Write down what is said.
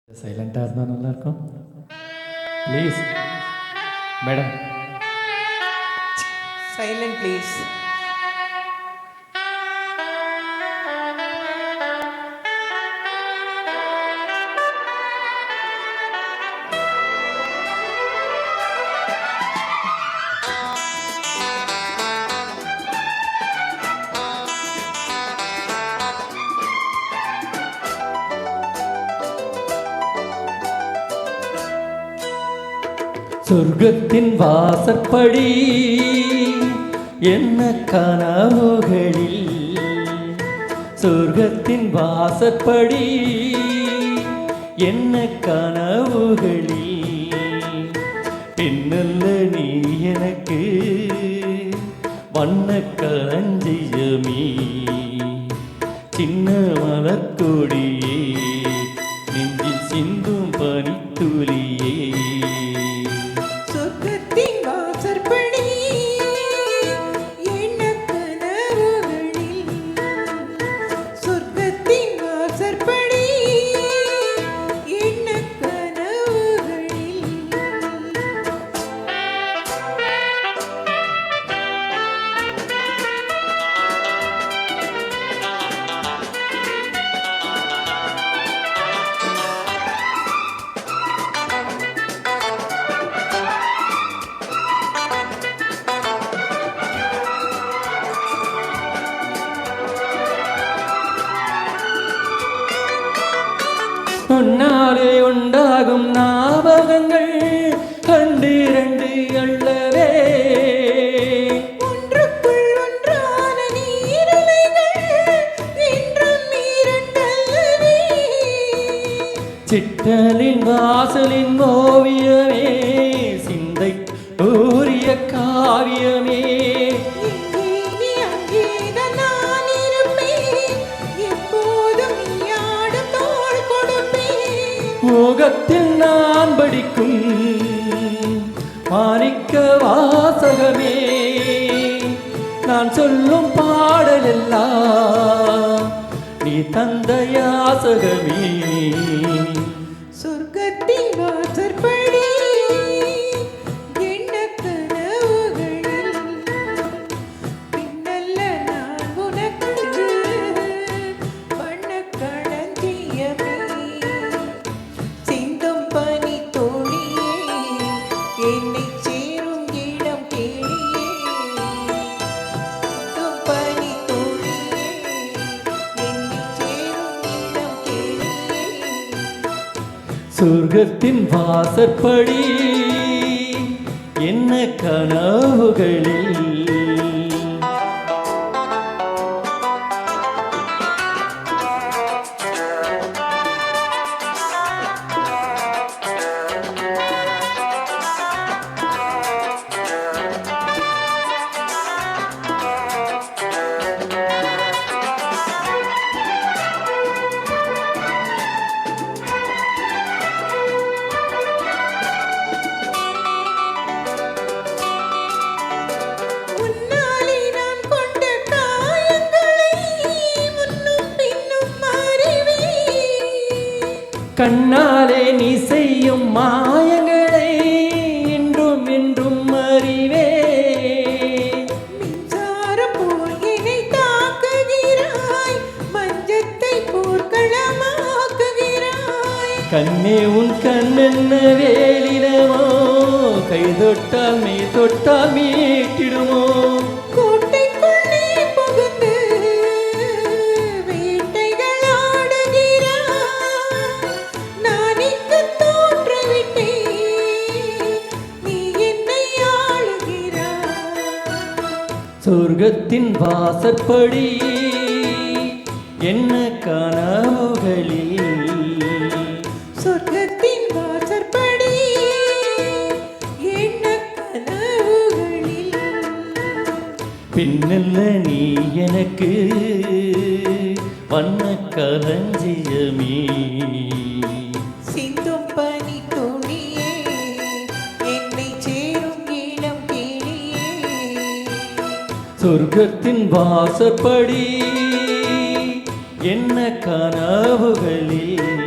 சைலண்டாக இருந்தால் நல்லாயிருக்கும். Please madam. Silent please. சொர்க்கத்தின் வாசற்படி என்ன கனவுகளில், சொர்க்கத்தின் வாசற்படி என்ன கனவுகளில், பின்னல்ல நீ எனக்கு வண்ண களஞ்சியமே, சின்ன மலர்கொடியே, நெஞ்சில் சிந்தும் பனித்துளியே. உன்னாலே உண்டாகும் ஞாபகங்கள் கண்டிரண்டு அல்லவே, ஒன்றுக்குள் ஒன்றான நீரலைகள் என்றும் இரண்டல்லவே, சிற்றலின் வாசலின் ஓவியமே, சிந்தை ஊரிய காவியமே, மோகத்தில் நான் படிக்கும் மாணிக்க வாசகமே, நான் சொல்லும் பாடலெல்லாம் நீ தந்த யாசகமே. சொர்க்கத்தின் வாசற்படி என்ன கனவுகளில், பின்னல்ல நான் உனக்கு வண்ண களஞ்சியமே, சிந்தும் பனி தோழியே, என்னை சேரும் இடம் கேளியே, சிந்தும் பனி தோழியே, என்னை சேரும் இடம் கேளியே. சொர்க்கத்தின் வாசற்படி என்ன கனவுகளில், கண்ணாலே நீ செய்யும் மாயங்களை இன்றும் என்றும் அறிவே, மின்சாரம் போல் என்னை தாக்குகிறாய், மஞ்சத்தை போர்க்களமாக்குகிறாய், கண்ணே உன் கண்ணென்ன வேலிடமோ, கை தொட்டால் மெய் தொட்டால் மீட்டிடுமோ, கோட்டைக்குள்ளே புகுந்து வேட்டைகள் ஆடுகிறாய், நான் இங்கு தோன்றுவிட்டேன், நீ என்னை ஆளுகிறாய். சொர்க்கத்தின் வாசற்படி என்ன கனவுகளில், சொர்க்கத்தின் வாசற்படி என்ன கனவுகளில், பின்னல்ல நீ எனக்கு வண்ண களஞ்சியமே, சிந்தும் பனி துணியே, என்னை சேரும் இடம் கேளியே. சொர்க்கத்தின் வாசற்படி என்ன கனவுகளில்